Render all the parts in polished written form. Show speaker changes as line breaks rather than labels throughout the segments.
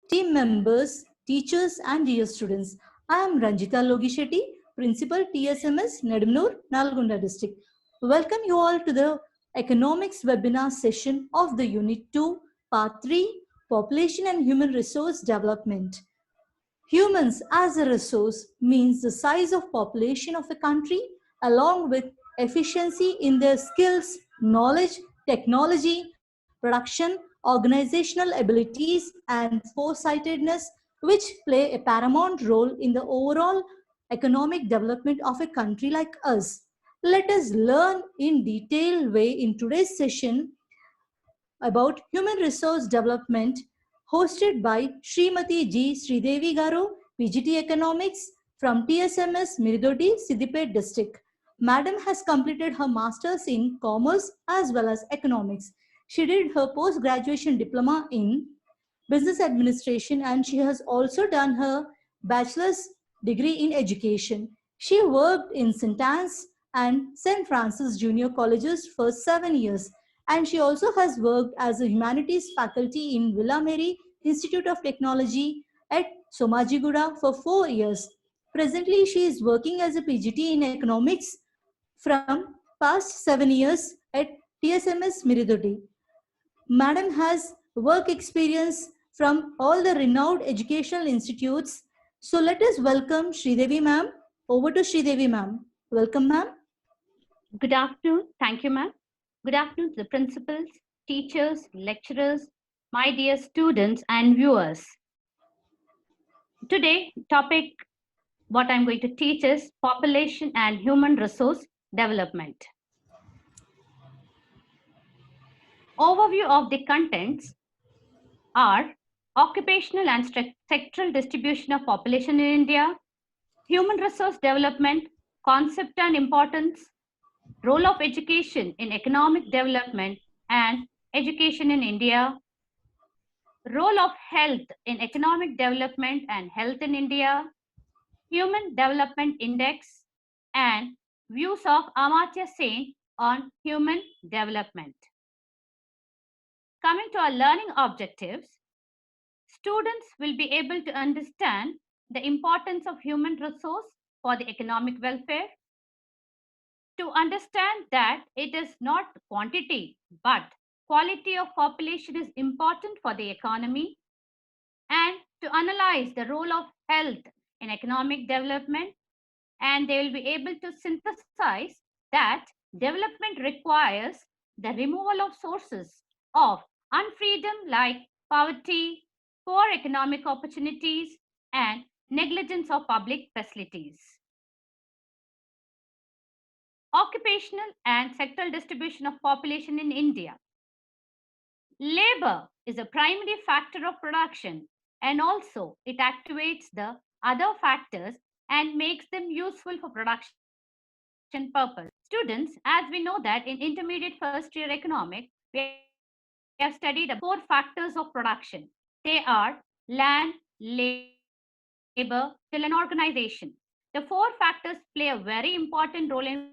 team members, teachers, and dear students. I am Ranjita Logishetty, Principal TSMS, Nedumnur, Nalgonda District. Welcome you all to the Economics webinar session of the Unit 2, Part 3, Population and Human Resource Development. Humans as a resource means the size of population of a country along with efficiency in their skills, knowledge, technology, production, organizational abilities, and foresightedness, which play a paramount role in the overall economic development of a country like us. Let us learn in detailed way in today's session about human resource development hosted by Srimati G. Sridevi Garu, PGT Economics from TSMS Miridodi, Siddipet district. Madam has completed her masters in commerce as well as economics. She did her post-graduation diploma in business administration and she has also done her bachelor's degree in education. She worked in St. Anne's and St. Francis Junior Colleges for 7 years and she also has worked as a humanities faculty in Villa Mary Institute of Technology at Somajiguda for 4 years. Presently, she is working as a PGT in economics from past 7 years at TSMS Miridodi. Madam has work experience from all the renowned educational institutes. So let us welcome Sridevi ma'am. Over to Sridevi ma'am. Welcome ma'am.
Good afternoon. Thank you, ma'am. Good afternoon to the principals, teachers, lecturers, my dear students and viewers. Today, topic what I'm going to teach is population and human resource development. Overview of the contents are occupational and sectoral distribution of population in India, human resource development, concept and importance, role of education in economic development and education in India, role of health in economic development and health in India, Human Development Index, and views of Amartya Sen on human development. Coming to our learning objectives, students will be able to understand the importance of human resource for the economic welfare, to understand that it is not quantity but quality of population is important for the economy, and to analyze the role of health in economic development, and they will be able to synthesize that development requires the removal of sources of unfreedom like poverty, poor economic opportunities, and negligence of public facilities. Occupational and sectoral distribution of population in India. Labor is a primary factor of production and also it activates the other factors and makes them useful for production purpose. Students, as we know that in intermediate first year economics, we have studied 4 factors of production. They are land, labor, till an organization. The 4 factors play a very important role in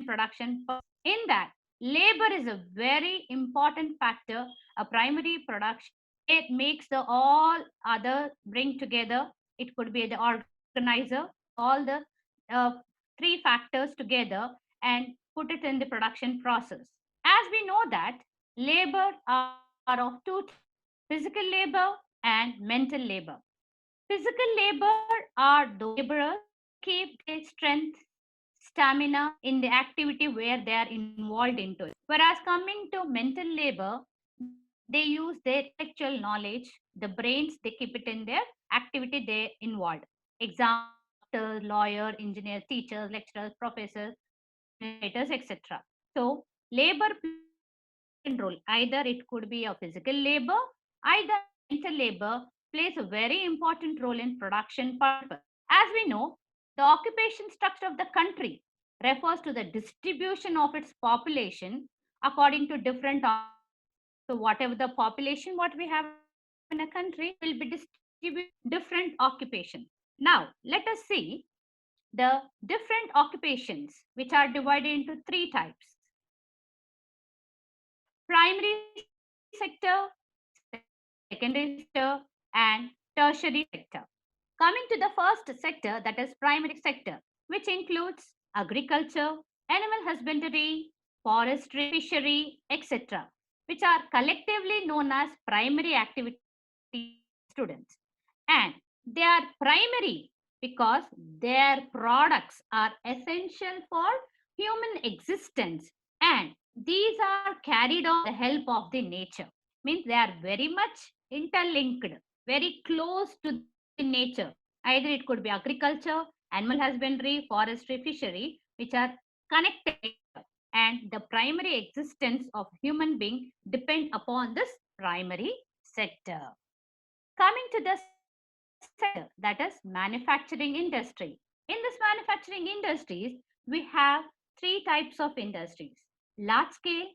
production. In that, labor is a very important factor, a primary production. It makes the all other bring together. It could be the organizer, all the 3 factors together and put it in the production process. As we know that labor are of 2 types, physical labor and mental labor. Physical labor are those laborers keep their strength, stamina in the activity where they are involved into it. Whereas coming to mental labor, they use their intellectual knowledge, the brains, they keep it in their activity they involved. Example, lawyer, engineer, teachers, lecturers, professors, administrators, etc. So labor plays a role. Either it could be a physical labor, either mental labor plays a very important role in production purpose. As we know, the occupation structure of the country refers to the distribution of its population according to different. So whatever the population what we have in a country will be distributed different occupations. Now let us see the different occupations which are divided into 3 types. Primary sector, secondary sector, and tertiary sector. Coming to the first sector, that is primary sector, which includes agriculture, animal husbandry, forestry, fishery, etc., which are collectively known as primary activities students. And they are primary because their products are essential for human existence, and these are carried on the help of the nature. Means they are very much interlinked, very close to the nature. Either it could be agriculture, animal husbandry, forestry, fishery, which are connected to nature. And the primary existence of human being depend upon this primary sector. Coming to the second sector, that is manufacturing industry. In this manufacturing industries, we have three types of industries: large scale,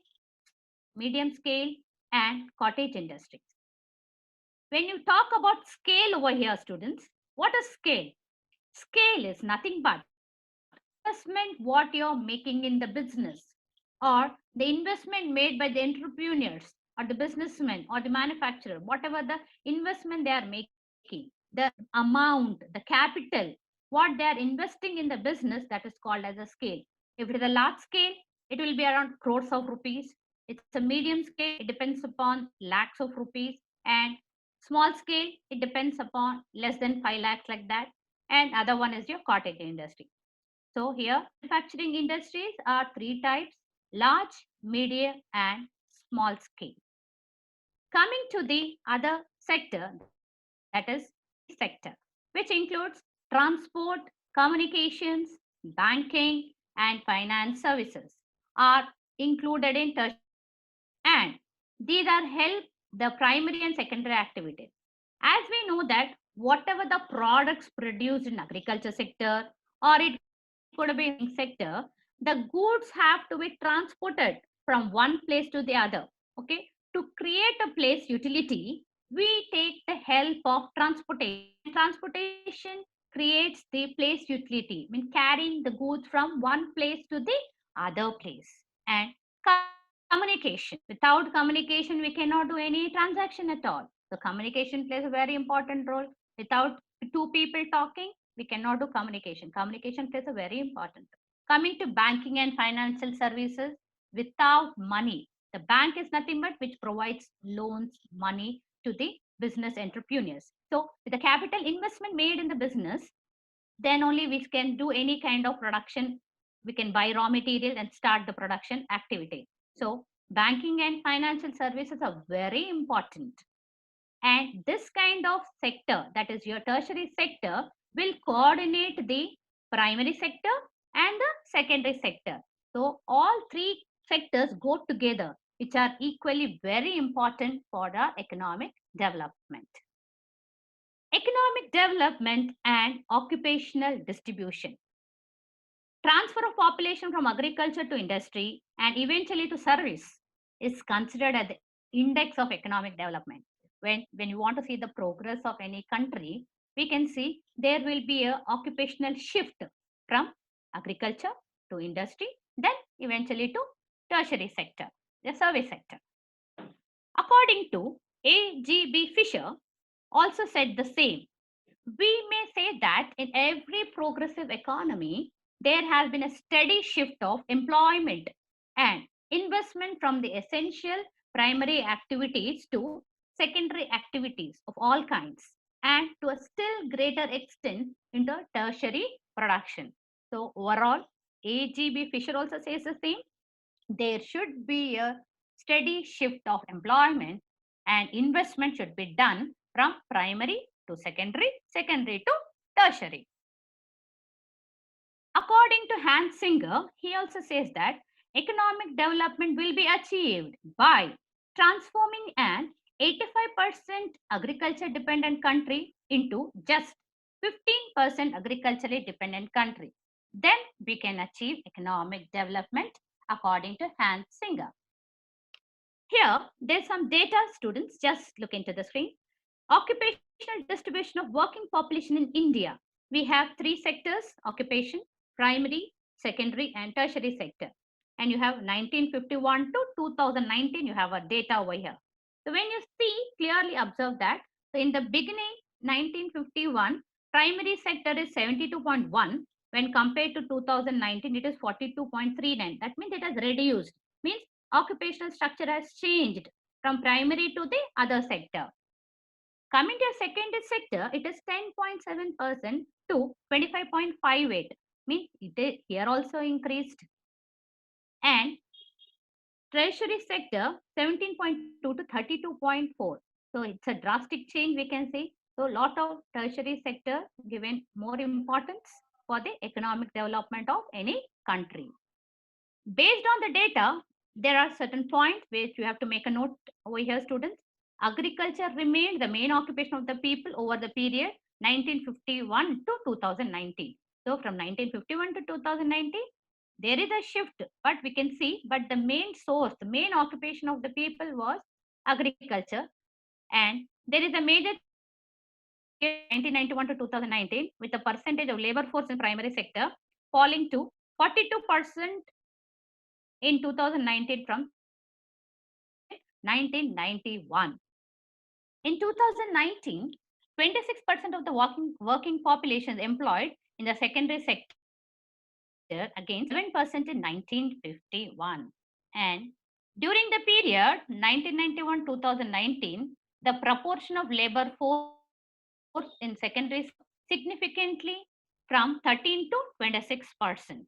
medium scale, and cottage industries. When you talk about scale over here, students, what is scale? Scale is nothing but investment what you're making in the business, or the investment made by the entrepreneurs or the businessman or the manufacturer, whatever the investment they are making, the amount, the capital, what they are investing in the business, that is called as a scale. If it is a large scale, it will be around crores of rupees. It's a medium scale, it depends upon lakhs of rupees, and small scale, it depends upon less than 5 lakhs, like that. And other one is your cottage industry. So here, manufacturing industries are three types: large, medium, and small scale. Coming to the other sector, that is sector, which includes transport, communications, banking, and finance services are included in tertiary sector. And these are help the primary and secondary activities. As we know that whatever the products produced in agriculture sector, or it could be sector, the goods have to be transported from one place to the other. Okay, to create a place utility, we take the help of transportation, and transportation creates the place utility, mean carrying the goods from one place to the other place. And communication, without communication we cannot do any transaction at all. So communication plays a very important role. Without two people talking, we cannot do communication. Communication plays a very important role. Coming to banking and financial services, without money, the bank is nothing but which provides loans, money to the business entrepreneurs. So with the capital investment made in the business, then only we can do any kind of production. We can buy raw material and start the production activity. So banking and financial services are very important. And this kind of sector, that is your tertiary sector, will coordinate the primary sector and the secondary sector. So all three sectors go together, which are equally very important for the economic development. Economic development and occupational distribution. Transfer of population from agriculture to industry and eventually to service is considered as the index of economic development. When you want to see the progress of any country, we can see there will be a occupational shift from agriculture to industry, then eventually to tertiary sector, the service sector. According to A.G.B. Fisher, also said the same. We may say that in every progressive economy, there has been a steady shift of employment and investment from the essential primary activities to secondary activities of all kinds, and to a still greater extent into tertiary production. So overall, A.G.B. Fisher also says the same. There should be a steady shift of employment, and investment should be done from primary to secondary, secondary to tertiary. According to Hans Singer, he also says that economic development will be achieved by transforming an 85% agriculture dependent country into just 15% agriculturally dependent country. Then we can achieve economic development according to Hans Singer. Here, there's some data, students. Just look into the screen. Occupational distribution of working population in India. We have three sectors: occupation, primary, secondary, and tertiary sector. And you have 1951 to 2019, you have a data over here. So when you see, clearly observe that So in the beginning, 1951, primary sector is 72.1. When compared to 2019, it is 42.39. That means it has reduced. Means occupational structure has changed from primary to the other sector. Coming to secondary sector, it is 10.7% to 25.58. Means it is here also increased. And treasury sector 17.2 to 32.4. So it's a drastic change we can see. So a lot of tertiary sector given more importance for the economic development of any country. Based on the data, there are certain points which you have to make a note over here, students. Agriculture remained the main occupation of the people over the period 1951 to 2019. So from 1951 to 2019, there is a shift, but we can see, but the main source, the main occupation of the people was agriculture. And there is a major 1991 to 2019 with the percentage of labor force in primary sector falling to 42% in 2019 from 1991. In 2019, 26% of the working population employed in the secondary sector against 7% in 1951. And during the period 1991-2019, the proportion of labor force in secondary significantly from 13 to 26%.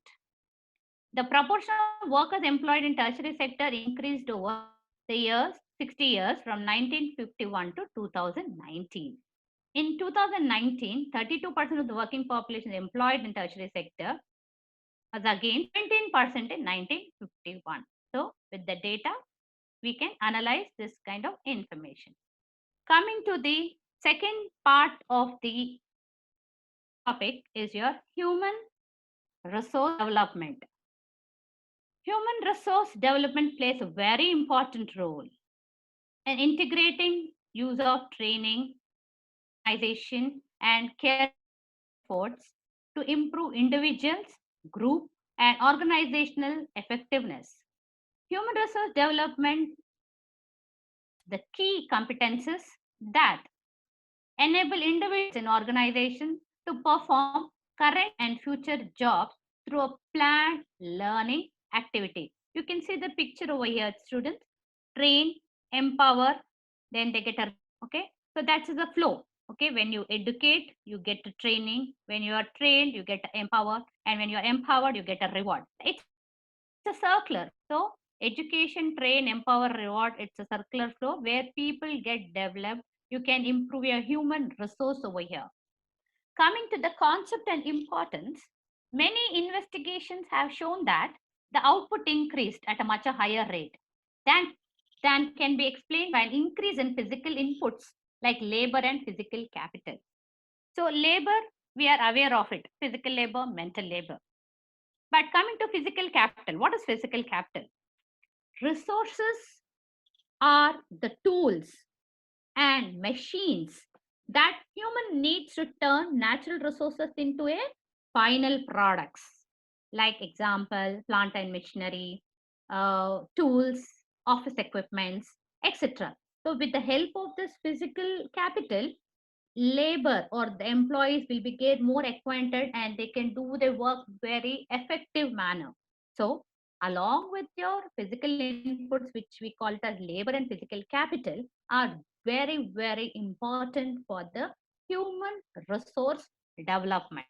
The proportion of workers employed in tertiary sector increased over the years, 60 years from 1951 to 2019. In 2019, 32% of the working population employed in tertiary sector was again 17% in 1951. So with the data, we can analyze this kind of information. Coming to the second part of the topic is your human resource development. Human resource development plays a very important role in integrating use of training, organization, and care efforts to improve individuals, group, and organizational effectiveness. Human resource development, the key competences that enable individuals in organizations to perform current and future jobs through a planned learning activity. You can see the picture over here, students. Train, empower, then they get a, okay? So that's the flow. Okay, when you educate, you get a training. When you are trained, you get empowered. And when you are empowered, you get a reward. It's a circular. So education, train, empower, reward. It's a circular flow where people get developed. You can improve your human resource over here. Coming to the concept and importance, many investigations have shown that the output increased at a much higher rate than can be explained by an increase in physical inputs like labor and physical capital. So labor, we are aware of it, physical labor, mental labor. But coming to physical capital, what is physical capital? Resources are the tools and machines that human needs to turn natural resources into a final products. Like example, plant and machinery, tools, office equipments, etc. So with the help of this physical capital, labor or the employees will be get more acquainted and they can do their work very effective manner. So along with your physical inputs, which we call it as labor and physical capital, are very, very important for the human resource development.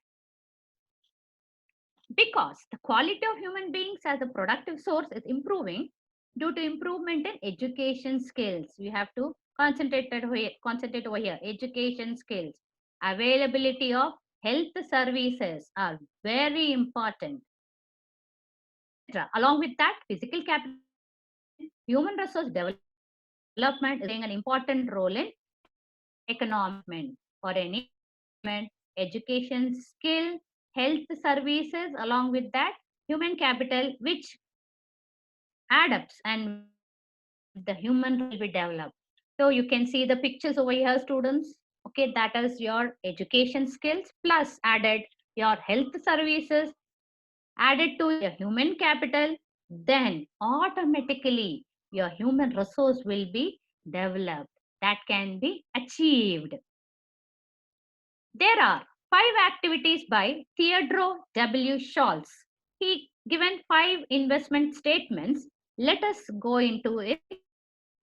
Because the quality of human beings as a productive source is improving due to improvement in education skills. We have to concentrate over here. Education skills, availability of health services are very important. Along with that, physical capital, human resource development is playing an important role in economic for any education skill, health services, along with that human capital, which add ups and the human will be developed. So you can see the pictures over here, students. Okay, that is your education skills plus added your health services, added to your human capital, then automatically your human resource will be developed. that can be achieved. There are 5 activities by Theodore W. Schultz. He given 5 investment statements. Let us go into it.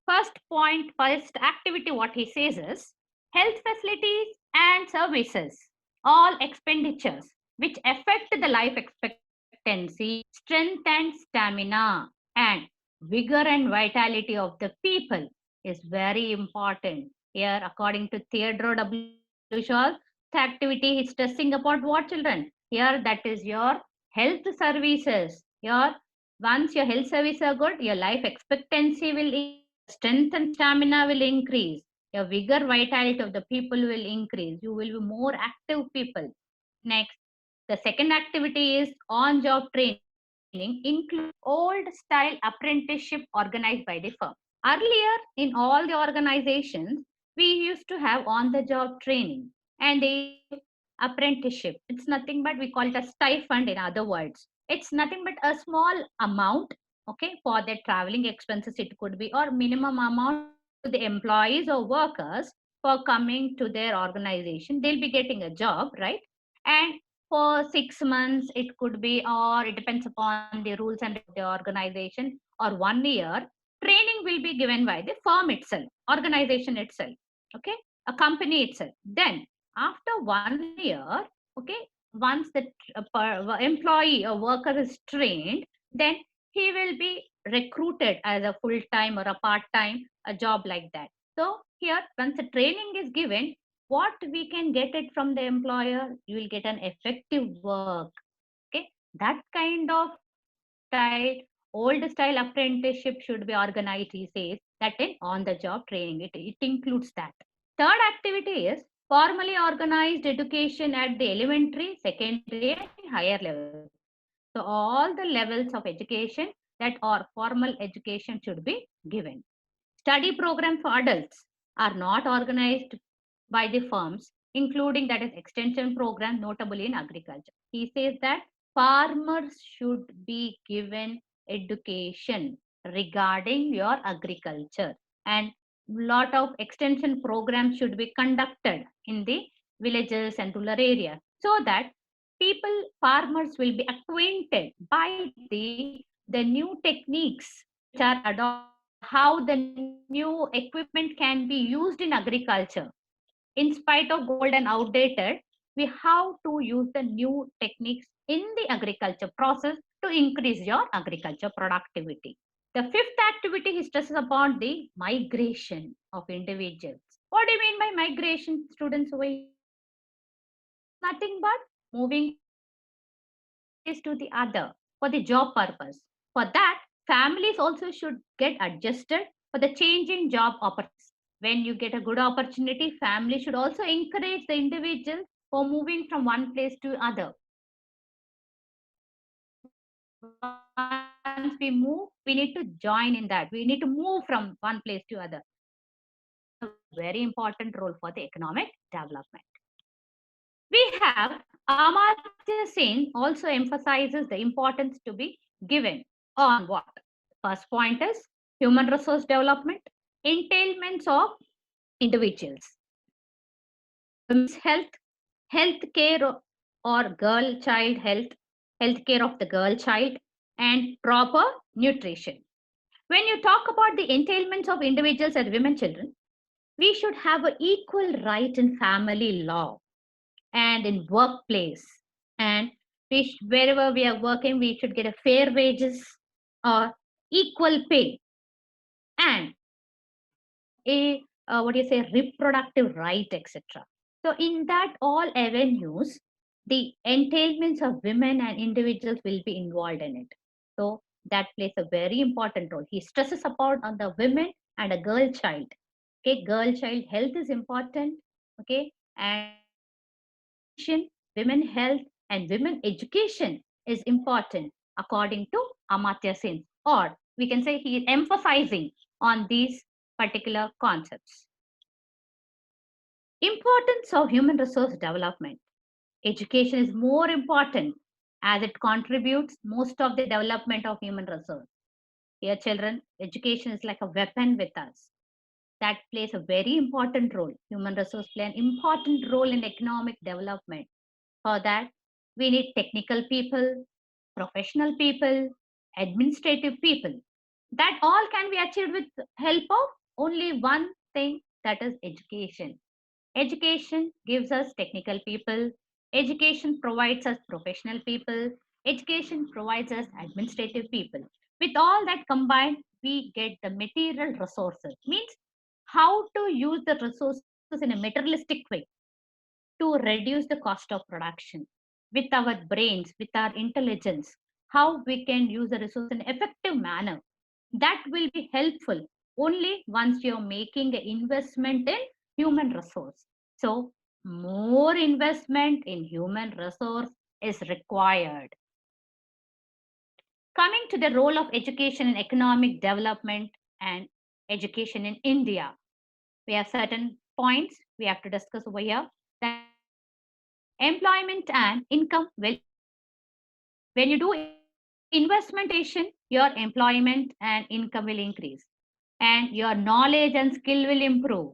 First activity, what he says is health facilities and services, all expenditures which affect the life expectancy, strength and stamina, and vigor and vitality of the people is very important. Here, according to Theodore W. Schultz, the activity is stressing about what, children? Here, that is your health services. Your once your health services are good, your life expectancy will increase, strength and stamina will increase, your vigor, vitality of the people will increase. You will be more active people. Next, the second activity is on-job training, include old-style apprenticeship organized by the firm. Earlier, in all the organizations, we used to have on-the-job training and a apprenticeship. It's nothing but we call it a stipend, in other words. It's nothing but a small amount, okay, for their traveling expenses. It could be or minimum amount to the employees or workers for coming to their organization. They'll be getting a job, right? And for 6 months, it could be, or it depends upon the rules and the organization, or 1 year. Training will be given by the firm itself, organization itself, okay, a company itself. Then after 1 year, okay, once the employee or worker is trained, then he will be recruited as a full time or a part time, a job like that. So here, once the training is given, what we can get it from the employer, you will get an effective work. Okay, that kind of style, old style apprenticeship should be organized, he says, that in on the job training, it includes that. Third activity is formally organized education at the elementary, secondary, and higher levels. So all the levels of education that are formal education should be given. Study programs for adults are not organized by the firms, including that is extension program, notably in agriculture. He says that farmers should be given education regarding your agriculture, and lot of extension programs should be conducted in the villages and rural areas, so that people, farmers will be acquainted by the new techniques which are adopted, how the new equipment can be used in agriculture. In spite of old and outdated, we have to use the new techniques in the agriculture process to increase your agriculture productivity. The fifth activity he stresses upon the migration of individuals. What do you mean by migration, students over here? Nothing but moving place to the other for the job purpose. For that, families also should get adjusted for the changing job opportunities. When you get a good opportunity, family should also encourage the individual for moving from one place to other. Once we move, we need to join in that. We need to move from one place to other. A very important role for the economic development. We have Amartya Sen also emphasizes the importance to be given on what? First point is human resource development, entailments of individuals, women's health, health care or girl child health, health care of the girl child, and proper nutrition. When you talk about the entailments of individuals and women children, we should have an equal right in family law and in workplace, and wherever we are working, we should get a fair wages or equal pay, and a what do you say, reproductive right, etc. So in that all avenues, the entailments of women and individuals will be involved in it. So that plays a very important role. He stresses upon on the women and a girl child. Okay, girl child health is important. Okay, and women health and women education is important according to Amartya Sen, or we can say he is emphasizing on these particular concepts. Importance of human resource development. Education is more important as it contributes most of the development of human resource. Here children, education is like a weapon with us. that plays a very important role. Human resource play an important role in economic development. For that, we need technical people, professional people, administrative people. That all can be achieved with help of only one thing, that is education. Education gives us technical people. Education provides us professional people. Education provides us administrative people. With all that combined, we get the material resources. Means how to use the resources in a materialistic way to reduce the cost of production. With our brains, with our intelligence, how we can use the resource in effective manner. That will be helpful only once you're making an investment in human resource. So more investment in human resource is required. Coming to the role of education in economic development and education in India, we have certain points we have to discuss over here. That employment and income will increase. When you do investmentation, your employment and income will increase, and your knowledge and skill will improve,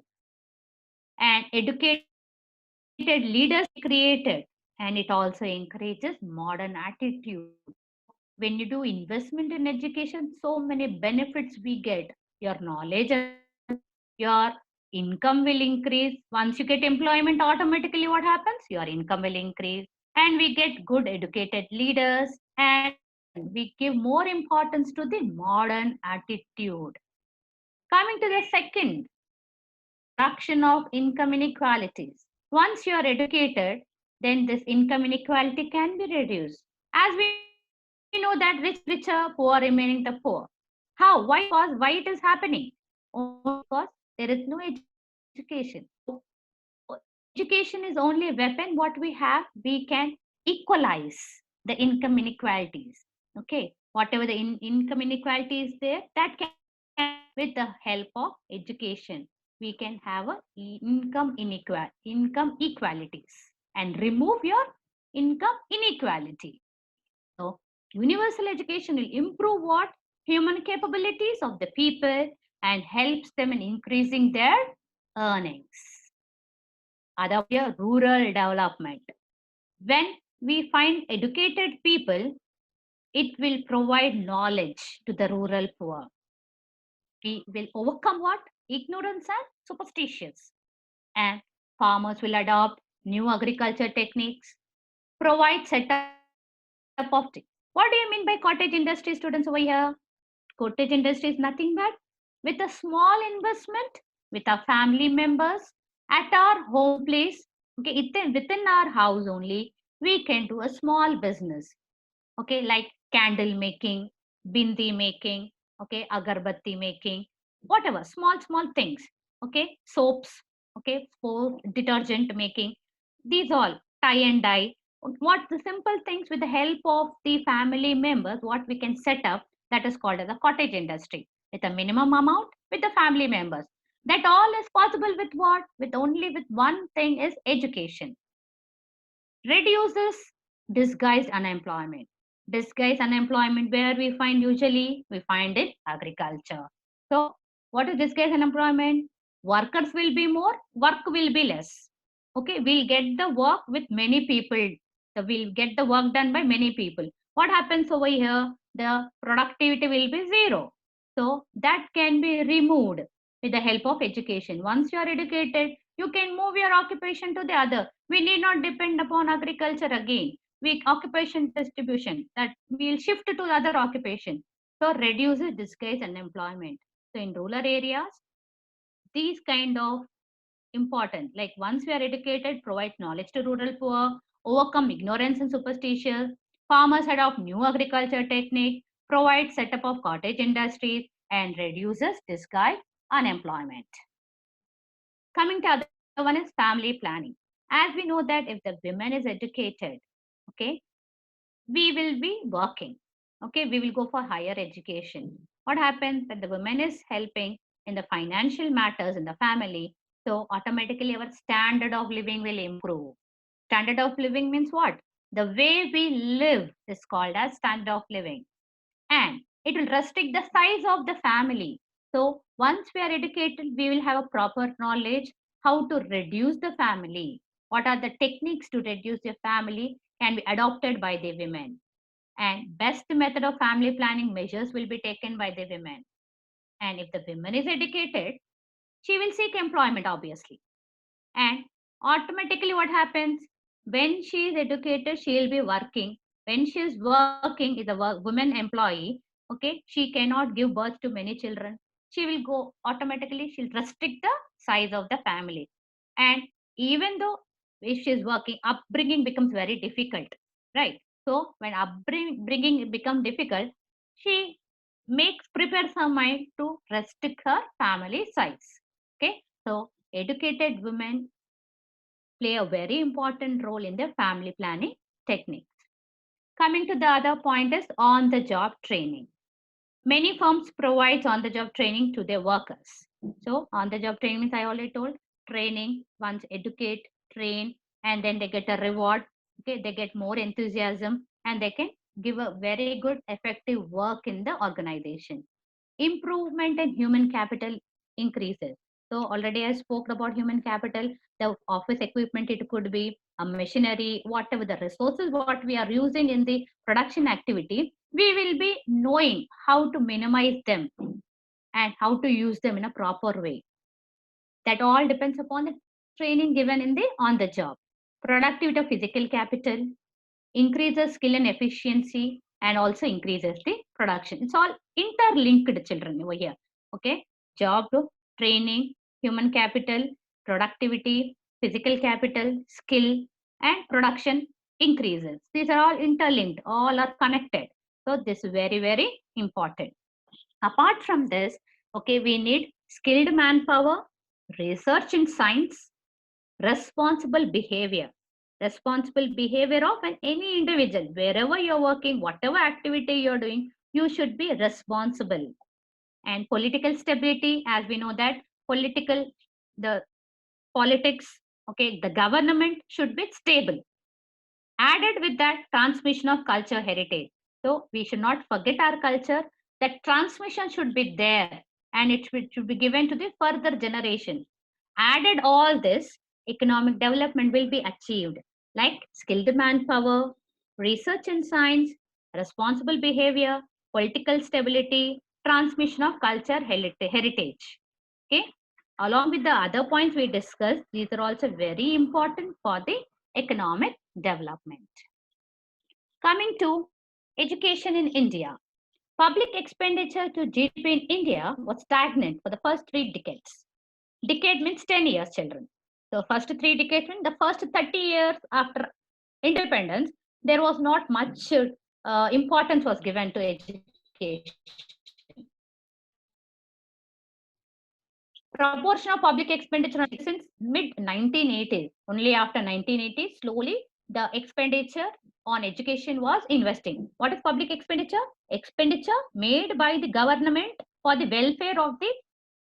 and educated leaders created, and it also encourages modern attitude. So when you do investment in education, so many benefits we get. Your knowledge and skill, your income will increase. Once you get employment, automatically what happens? Your income will increase, and we get good educated leaders, and we give more importance to the modern attitude. Coming to the second, reduction of income inequalities. Once you are educated, then this income inequality can be reduced. As we know that rich get richer, poor remaining the poor. How? Why? Because why it is happening? Only because there is no education. So education is only a weapon what we have. We can equalize the income inequalities. Okay, whatever the income inequality is there, that can with the help of education we can have a income equalities and remove your income inequality. So universal education will improve what? Human capabilities of the people and helps them in increasing their earnings. Otherwise, rural development. When we find educated people, it will provide knowledge to the rural poor. We will overcome what? Ignorance and superstitions. And farmers will adopt new agriculture techniques, provide setup of what do you mean by cottage industry, students over here? Cottage industry is nothing but with a small investment with our family members at our home place. Okay, within our house only, we can do a small business. Okay, like candle making, bindi making, okay, agarbatti making, whatever, small things. Okay, soaps, okay, for detergent making, these all tie and dye. What the simple things with the help of the family members, what we can set up, that is called as a cottage industry with a minimum amount with the family members. That all is possible with what? With only with one thing is education. Reduces disguised unemployment. Disguised unemployment, where we find usually we find it agriculture. So what is disguised unemployment? Workers will be more, work will be less. Okay, we'll get the work with many people. So we'll get the work done by many people. What happens over here? The productivity will be zero. So that can be removed with the help of education. Once you are educated, you can move your occupation to the other. We need not depend upon agriculture again. We occupation distribution, that we'll shift to the other occupation. So reduces disguised unemployment. So in rural areas, these kind of important, like once we are educated, provide knowledge to rural poor, overcome ignorance and superstition, farmers adopt new agriculture technique, provide setup of cottage industries, and reduces disguised unemployment. Coming to other one is family planning. As we know that if the woman is educated, okay, we will be working. Okay, we will go for higher education. What happens that the woman is helping in the financial matters in the family, so automatically our standard of living will improve. Standard of living means what? The way we live is called as standard of living, and it will restrict the size of the family. So once we are educated, we will have a proper knowledge how to reduce the family. What are the techniques to reduce your family can be adopted by the women. And best method of family planning measures will be taken by the women. And if the woman is educated, she will seek employment, obviously. And automatically what happens? When she is educated, she will be working. When she is working, is a woman employee, okay, she cannot give birth to many children. She will go automatically, she'll restrict the size of the family. And even though if she is working, upbringing becomes very difficult, right? So when upbringing becomes difficult, she prepares her mind to restrict her family size. Okay, so educated women play a very important role in the family planning techniques. Coming to the other point is on-the-job training. Many firms provide on-the-job training to their workers. So on-the-job training means I already told training, once educate, train, and then they get a reward. Okay, they get more enthusiasm and they can give a very good effective work in the organization. Improvement in human capital increases. So already I spoke about human capital, the office equipment, it could be a machinery, whatever the resources what we are using in the production activity, we will be knowing how to minimize them and how to use them in a proper way. That all depends upon the training given in the on the job. Productivity of physical capital increases skill and efficiency and also increases the production. It's all interlinked, children, over here. Okay, job, training, human capital, productivity, physical capital, skill, and production increases. These are all interlinked, all are connected. So this is very, very important. Apart from this, okay, we need skilled manpower, research in science, responsible behavior of any individual. Wherever you're working, whatever activity you're doing, you should be responsible. And political stability, as we know that the politics, okay, the government should be stable. Added with that, transmission of culture heritage. So we should not forget our culture. That transmission should be there and it should be given to the further generation. Added all this, economic development will be achieved, like skilled manpower, research in science, responsible behavior, political stability, transmission of culture heritage. Okay, along with the other points we discussed, these are also very important for the economic development. Coming to education in India, public expenditure to GDP in India was stagnant for the first 3 decades. Decade means 10 years, children. So first 3 decades means the first 30 years after independence, there was not much importance was given to education. Proportion of public expenditure since mid 1980s, only after 1980, slowly the expenditure on education was investing. What is public expenditure? Expenditure made by the government for the welfare of the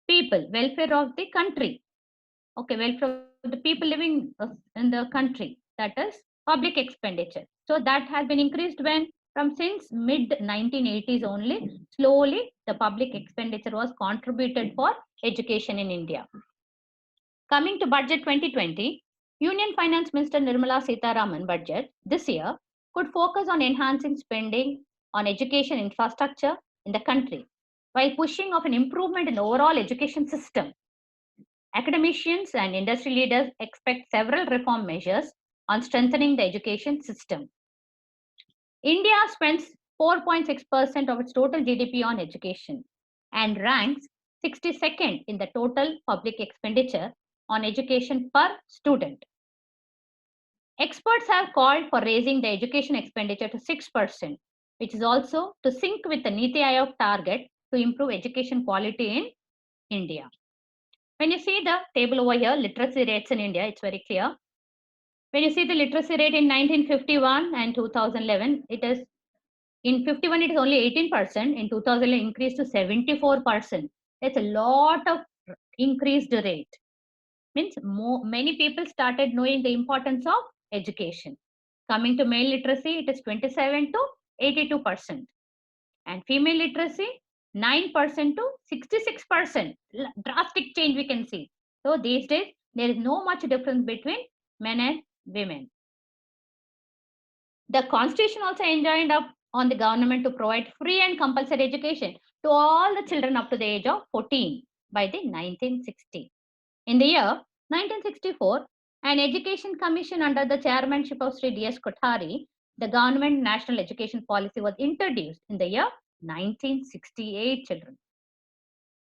people, welfare of the country. Okay, welfare of the people living in the country. That is public expenditure. So that has been increased when from since mid 1980s only, slowly the public expenditure was contributed for education in India. Coming to budget 2020, Union Finance Minister Nirmala Sitharaman budget this year could focus on enhancing spending on education infrastructure in the country while pushing of an improvement in overall education system. Academicians and industry leaders expect several reform measures on strengthening the education system. India spends 4.6% of its total GDP on education and ranks 62nd in the total public expenditure on education per student. Experts have called for raising the education expenditure to 6%, which is also to sync with the Niti Aayog target to improve education quality in India. When you see the table over here, literacy rates in India, it's very clear. When you see the literacy rate in 1951 and 2011, it is in 51 it is only 18%. In 2011 increased to 74%. That's a lot of increased rate. Means many people started knowing the importance of education. Coming to male literacy, it is 27 to 82%. And female literacy, 9% to 66%. Drastic change we can see. So these days, there is no much difference between men and women. The constitution also enjoined up on the government to provide free and compulsory education to all the children up to the age of 14 by the 1960. In the year 1964, an education commission under the chairmanship of Sri D.S. Kothari, the government national education policy was introduced in the year 1968, children.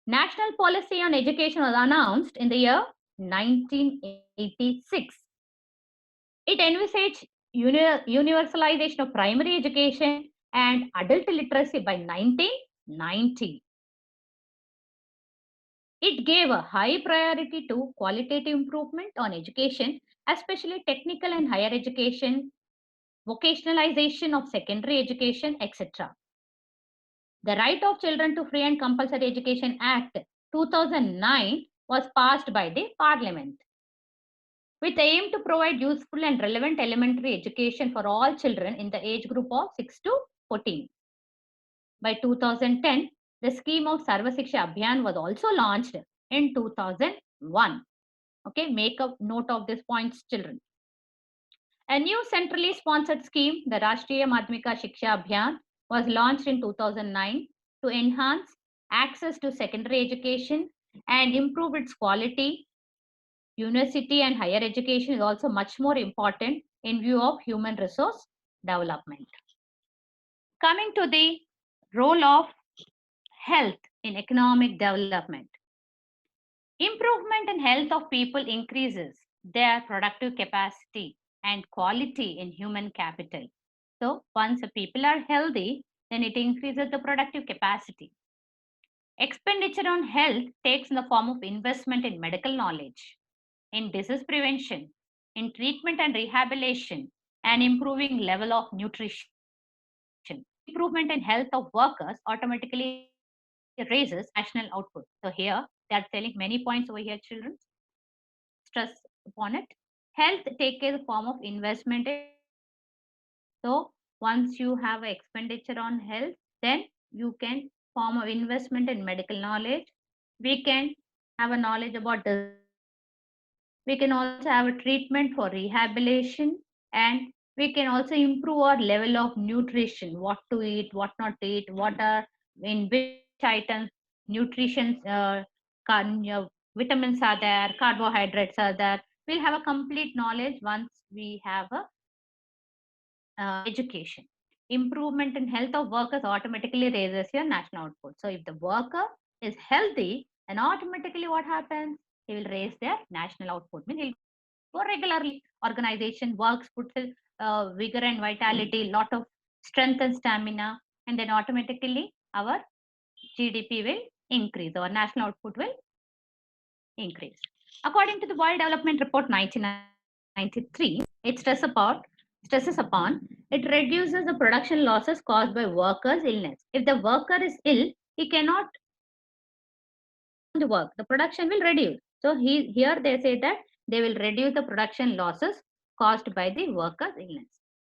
National policy on education was announced in the year 1986. It envisaged universalization of primary education and adult literacy by 1990. It gave a high priority to qualitative improvement on education, especially technical and higher education, vocationalization of secondary education, etc. The Right of Children to Free and Compulsory Education Act 2009 was passed by the Parliament with the aim to provide useful and relevant elementary education for all children in the age group of 6 to 14. By 2010, the scheme of Sarva Shiksha Abhiyan was also launched in 2001. Okay, make a note of these points, children. A new centrally sponsored scheme, the Rashtriya Madhyamika Shiksha Abhiyan, was launched in 2009 to enhance access to secondary education and improve its quality. University and higher education is also much more important in view of human resource development. Coming to the role of health in economic development. Improvement in health of people increases their productive capacity and quality in human capital. So once the people are healthy, then it increases the productive capacity. Expenditure on health takes in the form of investment in medical knowledge, in disease prevention, in treatment and rehabilitation, and improving level of nutrition. Improvement in health of workers automatically raises national output. So here they are telling many points over here, children. Stress upon it. Health take a form of investment. So once you have expenditure on health, then you can form of investment in medical knowledge. We can have a knowledge about this. We can also have a treatment for rehabilitation, and we can also improve our level of nutrition, what to eat, what not to eat, what are in which items nutrition vitamins are there, carbohydrates are there. We'll have a complete knowledge once we have a education. Improvement in health of workers automatically raises your national output. So if the worker is healthy, then automatically what happens? He will raise their national output. Means he'll go regularly. Organization works, puts vigor and vitality, lot of strength and stamina, and then automatically our GDP will increase, our national output will increase. According to the World Development Report 1993, it stresses upon it reduces the production losses caused by workers' illness. If the worker is ill, he cannot work. The production will reduce. So here they say that they will reduce the production losses caused by the worker's illness.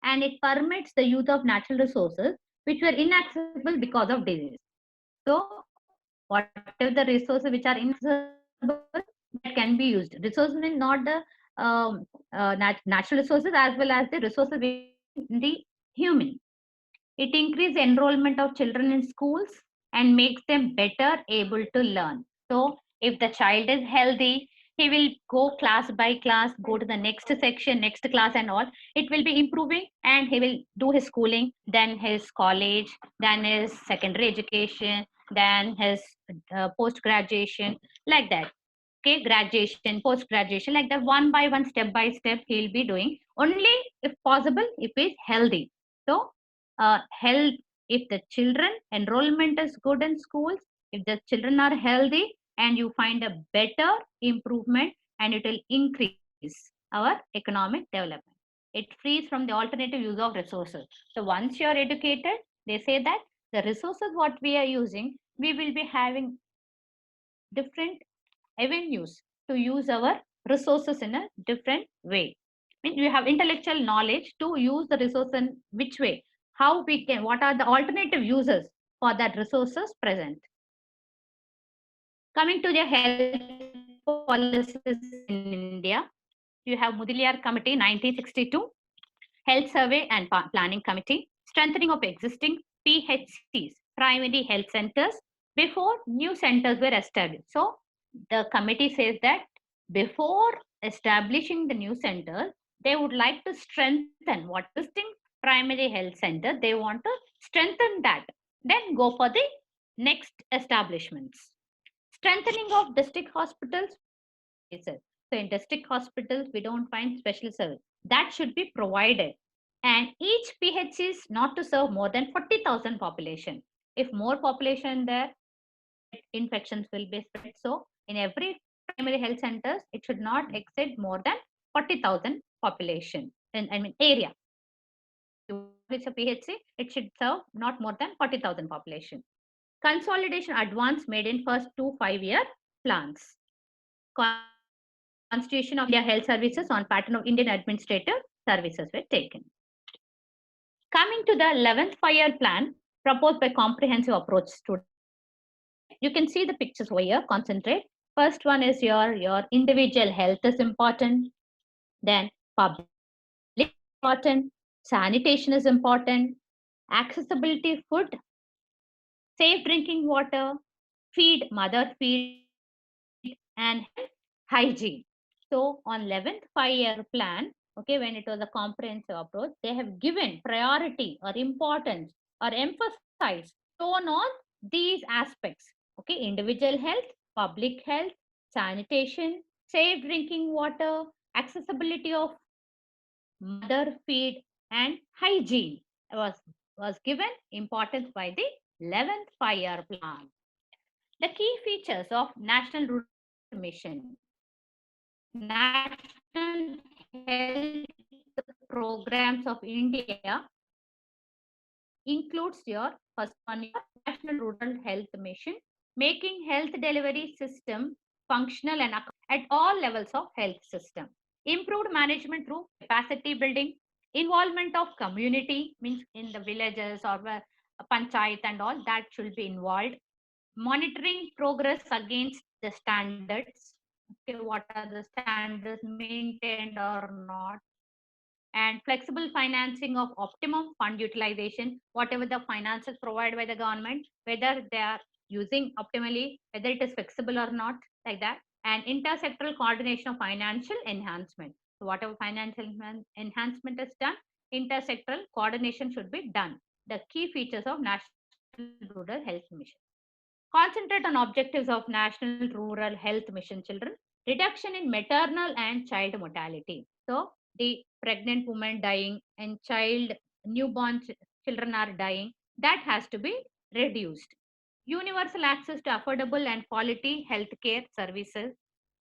And it permits the use of natural resources which were inaccessible because of disease. So whatever the resources which are inaccessible, that can be used. Resources means not the natural resources as well as the resources in the human. It increases enrollment of children in schools and makes them better able to learn. So if the child is healthy, he will go class by class, go to the next section, next class and all. It will be improving and he will do his schooling, then his college, then his secondary education, then his post-graduation, like that. Okay, graduation, post-graduation, like that, one by one, step by step, he'll be doing only if possible, if he's healthy. So health, if the children enrollment is good in schools, if the children are healthy, and you find a better improvement, and it will increase our economic development. It frees from the alternative use of resources. So once you are educated, they say that the resources what we are using, we will be having different avenues to use our resources in a different way. I mean, we have intellectual knowledge to use the resource in which way, how we can, what are the alternative uses for that resources present. Coming to the health policies in India, you have Mudaliar Committee 1962, Health Survey and Planning Committee, strengthening of existing PHCs, primary health centers, before new centers were established. So the committee says that before establishing the new centers, they would like to strengthen what existing primary health center, they want to strengthen that, then go for the next establishments. Strengthening of district hospitals. So in district hospitals, we don't find special service. That should be provided. And each PH is not to serve more than 40,000 population. If more population there, infections will be spread. So in every primary health centers, it should not exceed more than 40,000 population. I mean area. It's a PHC, it should serve not more than 40,000 population. Consolidation advance made in first 2 5-year plans. Constitution of India Health Services on pattern of Indian administrative services were taken. Coming to the 11th 5-year plan proposed by comprehensive approach students. You can see the pictures over here, concentrate. First one is your individual health is important. Then public important, sanitation is important, accessibility food, safe drinking water, feed, mother feed, and hygiene. So on 11th 5-year plan, okay, when it was a comprehensive approach, they have given priority or importance or emphasized shown on these aspects. Okay, individual health, public health, sanitation, safe drinking water, accessibility of mother feed, and hygiene was given importance by the 11th 5-year plan. The key features of National Rural Mission. National Health Programs of India includes your first one, your National Rural Health Mission, making health delivery system functional and at all levels of health system. Improved management through capacity building, involvement of community, means in the villages or panchayat and all, that should be involved. Monitoring progress against the standards. Okay, what are the standards maintained or not? And flexible financing of optimum fund utilization, whatever the finances provided by the government, whether they are using optimally, whether it is flexible or not, like that. And intersectoral coordination of financial enhancement. So whatever financial enhancement is done, intersectoral coordination should be done. The key features of National Rural Health Mission. Concentrate on objectives of National Rural Health Mission children. Reduction in maternal and child mortality. So the pregnant woman dying and newborn children are dying, that has to be reduced. Universal access to affordable and quality healthcare services.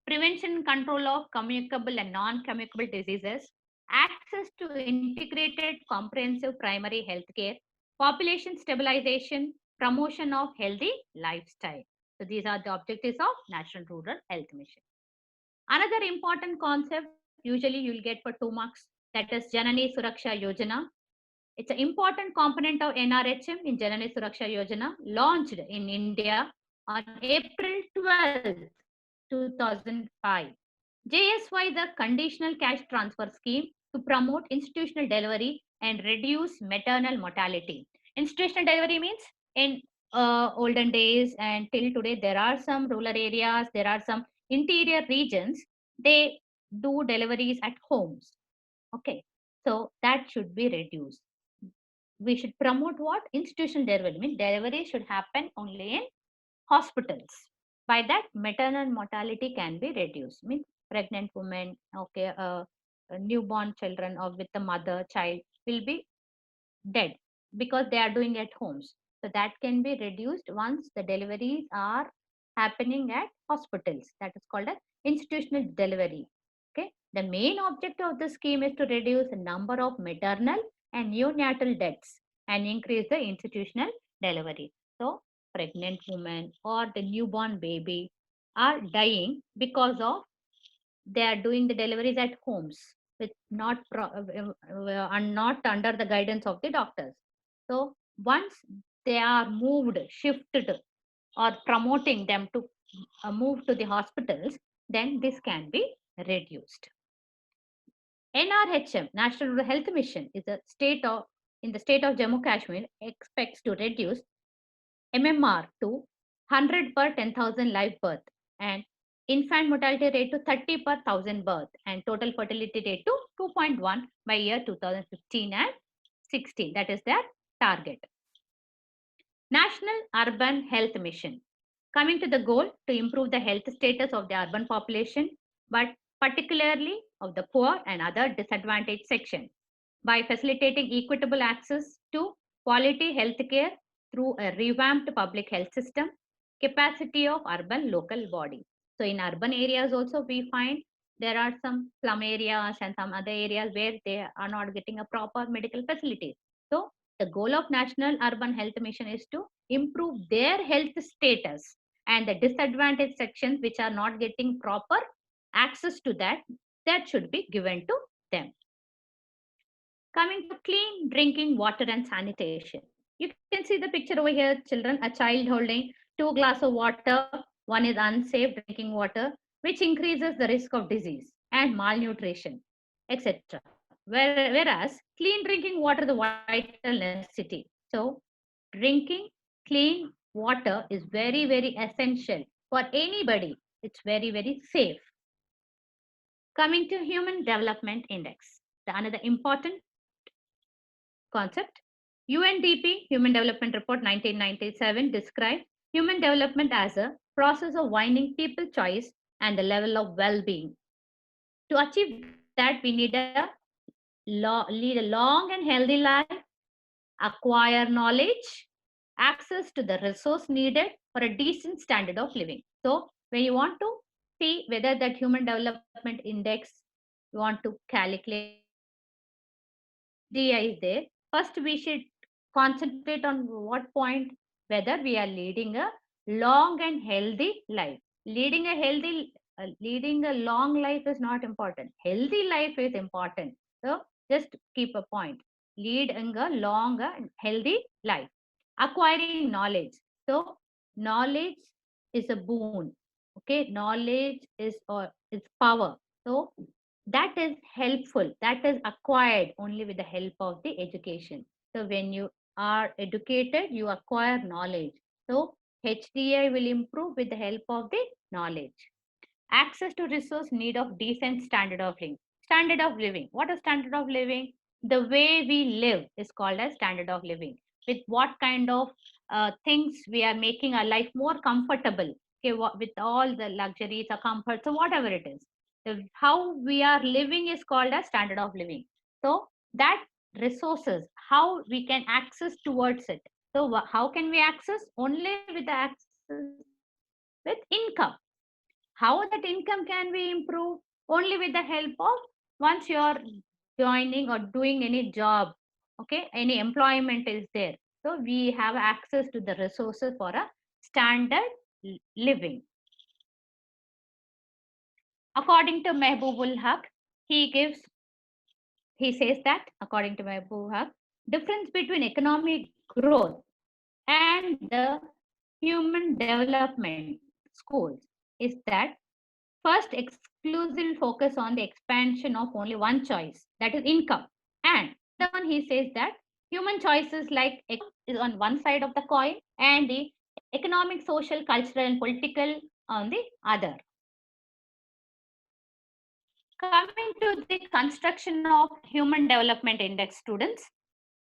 Prevention and control of communicable and non-communicable diseases. Access to integrated comprehensive primary healthcare. Population stabilization, promotion of healthy lifestyle. So these are the objectives of National Rural Health Mission. Another important concept, usually you'll get for 2 marks, that is Janani Suraksha Yojana. It's an important component of NRHM in Janani Suraksha Yojana, launched in India on April 12, 2005. JSY, the conditional cash transfer scheme to promote institutional delivery and reduce maternal mortality. Institutional delivery means in olden days and till today, there are some rural areas, there are some interior regions, they do deliveries at homes. Okay, so that should be reduced. We should promote what? Institutional delivery means delivery should happen only in hospitals. By that, maternal mortality can be reduced. Means pregnant women, okay, newborn children or with the mother child will be dead because they are doing at homes. So that can be reduced once the deliveries are happening at hospitals. That is called as institutional delivery. Okay. The main objective of the scheme is to reduce the number of maternal and neonatal deaths and increase the institutional delivery. So pregnant women or the newborn baby are dying because of they are doing the deliveries at homes with not under the guidance of the doctors. So once they are moved, shifted, or promoting them to move to the hospitals, then this can be reduced. NRHM, National Rural Health Mission, is a in the state of Jammu Kashmir, expects to reduce MMR to 100 per 10,000 live birth and infant mortality rate to 30 per 1,000 birth and total fertility rate to 2.1 by year 2015 and 16. That is their target. National Urban Health Mission, coming to the goal to improve the health status of the urban population, but particularly of the poor and other disadvantaged sections, by facilitating equitable access to quality health care through a revamped public health system, capacity of urban local body. So in urban areas also we find there are some slum areas and some other areas where they are not getting a proper medical facilities. So the goal of National Urban Health Mission is to improve their health status, and the disadvantaged sections which are not getting proper access to that should be given to them. Coming to clean drinking water and sanitation. You can see the picture over here, children, a child holding 2 glasses of water. One is unsafe drinking water, which increases the risk of disease and malnutrition, etc. Whereas clean drinking water is a vital necessity. So drinking clean water is very, very essential for anybody. It's very, very safe. Coming to Human Development Index, the another important concept. UNDP, Human Development Report 1997, describes human development as a process of winding people choice and the level of well-being. To achieve that, we need a lead a long and healthy life, acquire knowledge, access to the resource needed for a decent standard of living. So when you want to see whether that human development index you want to calculate or HDI is there, first we should concentrate on what point, whether we are leading a long and healthy life. Leading a long life is not important. Healthy life is important. So just keep a point. Leading a long and healthy life. Acquiring knowledge. So knowledge is a boon. Okay, knowledge is power. So that is helpful, that is acquired only with the help of the education. So when you are educated, you acquire knowledge. So HDI will improve with the help of the knowledge. Access to resource need of decent standard of living. Standard of living, what is standard of living? The way we live is called as standard of living. With what kind of things we are making our life more comfortable, okay, with all the luxuries or comforts or whatever it is, how we are living is called as standard of living. So that resources, how we can access towards it. So how can we access? Only with the access with income. How that income can be improved? Only with the help of, once you are joining or doing any job, okay, any employment is there. So we have access to the resources for a standard living. According to Mehboob Haq, he says that, according to Mehboob Haq, difference between economic growth and the human development schools is that first exclusive focus on the expansion of only one choice, that is income. And the one he says that human choices like is on one side of the coin and the economic, social, cultural and political on the other. Coming to the construction of Human Development Index, students,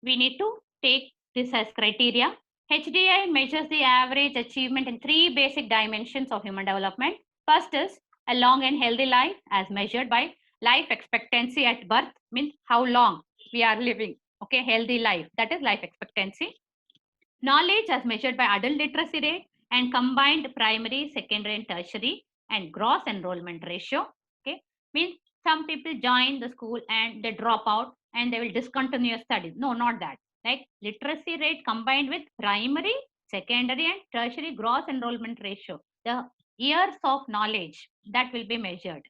we need to take this as criteria. HDI measures the average achievement in 3 basic dimensions of human development. First is a long and healthy life as measured by life expectancy at birth, means how long we are living. Okay, healthy life, that is life expectancy. Knowledge as measured by adult literacy rate and combined primary, secondary and tertiary and gross enrollment ratio. Okay, means some people join the school and they drop out and they will discontinue studies. No, not that. Like literacy rate combined with primary, secondary and tertiary gross enrollment ratio. The years of knowledge that will be measured.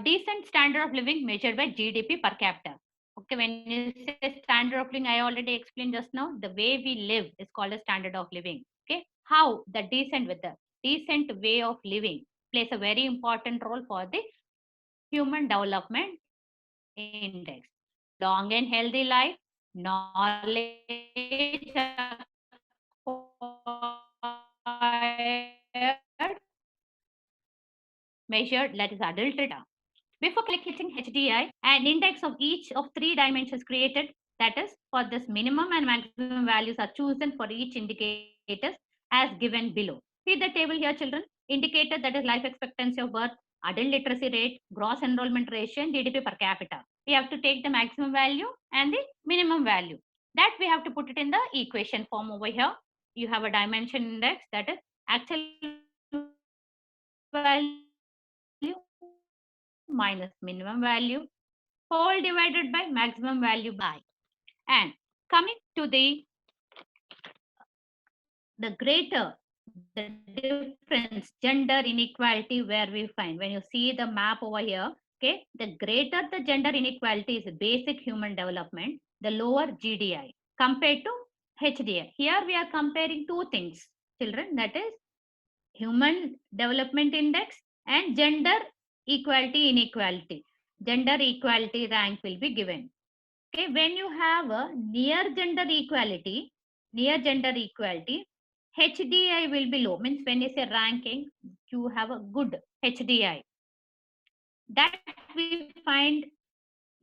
Decent standard of living measured by GDP per capita. Okay, when you say standard of living, I already explained just now, the way we live is called a standard of living. Okay, how the decent way of living plays a very important role for the human development index. Long and healthy life, knowledge acquired, measured, that is adult data. Before calculating HDI, an index of each of 3 dimensions created, that is, for this minimum and maximum values are chosen for each indicator as given below. See the table here, children. Indicator, that is life expectancy of birth, adult literacy rate, gross enrollment ratio, and GDP per capita. We have to take the maximum value and the minimum value. That we have to put it in the equation form over here. You have a dimension index, that is actual value minus minimum value whole divided by maximum value by. And coming to the greater the difference, gender inequality, where we find when you see the map over here, okay, the greater the gender inequality is basic human development, the lower GDI compared to HDI. Here we are comparing two things, children, that is human development index and gender equality inequality. Gender equality rank will be given. Okay, when you have a near gender equality, HDI will be low. Means when you say ranking, you have a good HDI. That we find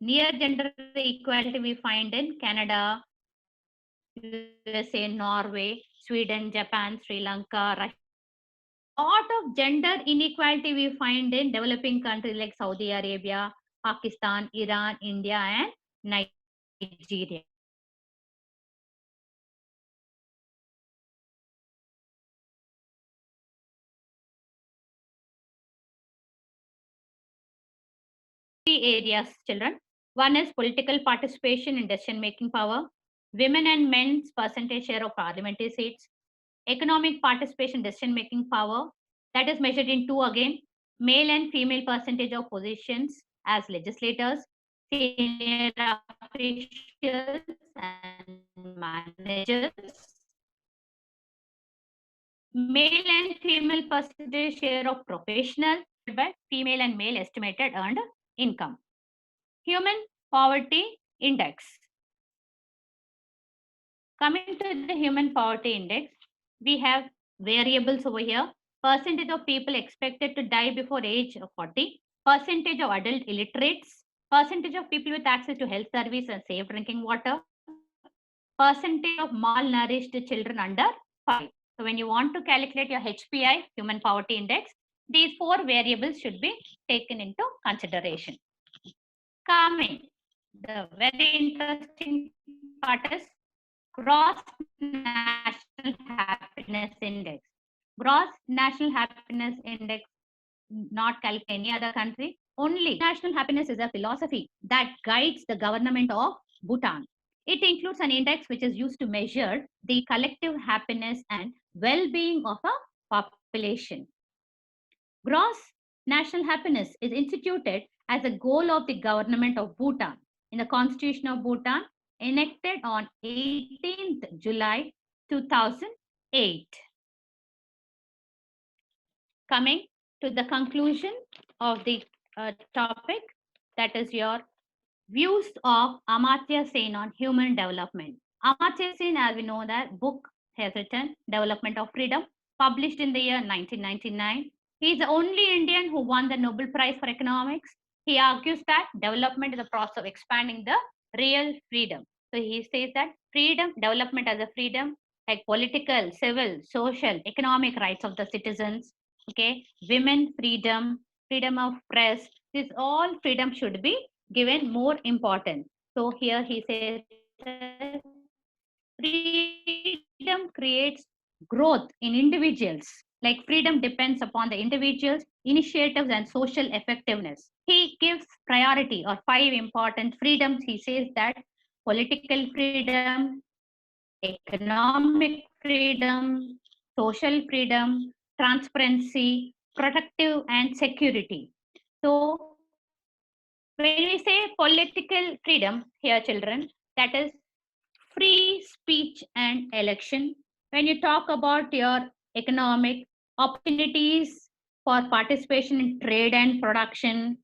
near gender equality we find in Canada, USA, Norway, Sweden, Japan, Sri Lanka, Russia. Lot of gender inequality we find in developing countries like Saudi Arabia, Pakistan, Iran, India, and Nigeria. Three areas, children. One is political participation in decision-making power, women and men's percentage share of parliamentary seats, economic participation decision-making power, that is measured in two again, male and female percentage of positions as legislators, senior officials and managers, male and female percentage share of professional by female and male estimated earned income. Human poverty index. Coming to the human poverty index, we have variables over here. Percentage of people expected to die before age of 40, percentage of adult illiterates, percentage of people with access to health service and safe drinking water, percentage of malnourished children under 5. So when you want to calculate your HPI, human poverty index, these 4 variables should be taken into consideration. Coming, the very interesting part is gross national happiness index. Gross national happiness index, not calculate any other country. Only national happiness is a philosophy that guides the government of Bhutan. It includes an index which is used to measure the collective happiness and well-being of a population. Gross national happiness is instituted as a goal of the government of Bhutan in the Constitution of Bhutan, enacted on 18th July 2008. Coming to the conclusion of the topic, that is your views of Amartya Sen on human development. Amartya Sen, as we know, that book has written Development of Freedom, published in the year 1999. He is the only Indian who won the Nobel Prize for Economics. He argues that development is a process of expanding the real freedom. So he says that freedom, development as a freedom, like political, civil, social, economic rights of the citizens, okay, women freedom, freedom of press, this all freedom should be given more importance. So here he says freedom creates growth in individuals. Like freedom depends upon the individual's initiatives and social effectiveness. He gives priority or 5 important freedoms. He says that political freedom, economic freedom, social freedom, transparency, protective and security. So When we say political freedom here, children, that is free speech and election. When you talk about your economic opportunities for participation in trade and production,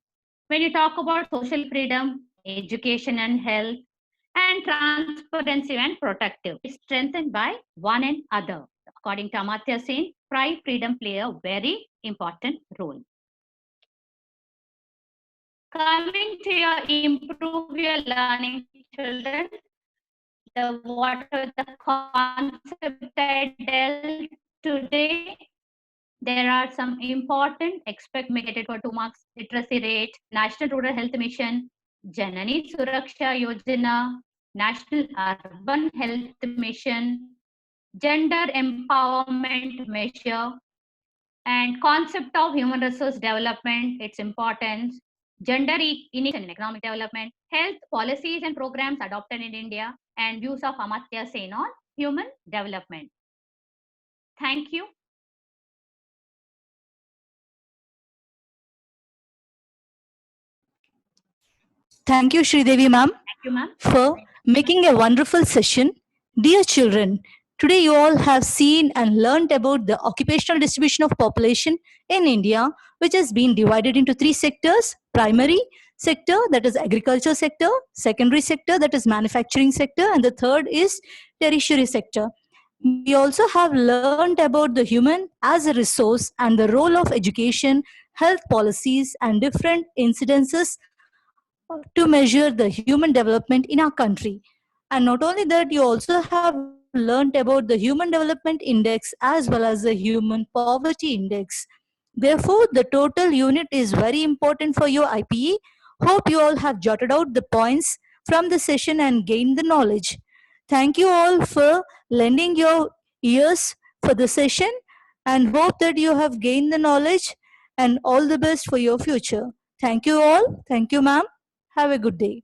when you talk about social freedom, education and health, and transparency and protective, it's strengthened by one and other. According to Amartya Sen, pride freedom play a very important role. Coming to your improve your learning, children, what are the concept I dealt today? There are some important expect negated for 2 marks: literacy rate, National Rural Health Mission, Janani Suraksha Yojana, National Urban Health Mission, Gender Empowerment Measure, and concept of human resource development, its importance, gender inequality in economic development, health policies and programs adopted in India, and views of Amartya Sen on human development. Thank you.
Thank you, Sridevi ma'am,
Thank you, ma'am.
for making a wonderful session. Dear children, today you all have seen and learned about the occupational distribution of population in India, which has been divided into three sectors: primary sector, that is agriculture sector; secondary sector, that is manufacturing sector; and the third is tertiary sector. We also have learned about the human as a resource and the role of education, health policies, and different incidences to measure the human development in our country. And not only that, you also have learned about the Human Development Index as well as the Human Poverty Index. Therefore, the total unit is very important for your IPE. Hope you all have jotted out the points from the session and gained the knowledge. Thank you all for lending your ears for the session and hope that you have gained the knowledge, and all the best for your future. Thank you all. Thank you, ma'am. Have a good day.